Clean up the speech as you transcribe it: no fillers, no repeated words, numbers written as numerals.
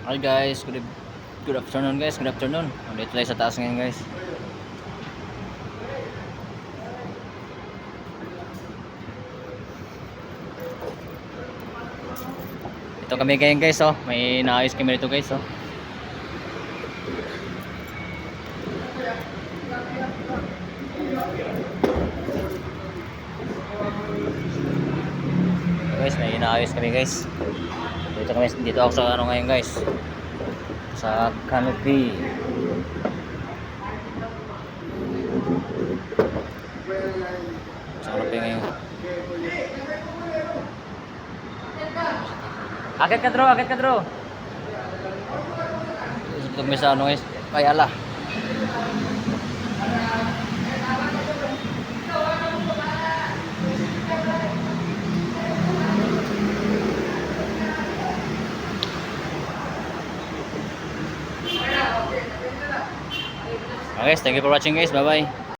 Hi guys, good afternoon guys, good afternoon. Nandito tayo sa taas ngayon guys. Ito kami ngayon guys, oh. May naayos kami dito guys, oh. Guys, may inaayos kami guys. Dito ako sa ano ngayon guys. Sa canopy. Sa canopy ngayon. Akit ka bro, akit ka bro. Dito kami sa ano guys. Ay ala. Okay guys, thank you for watching guys. Bye bye.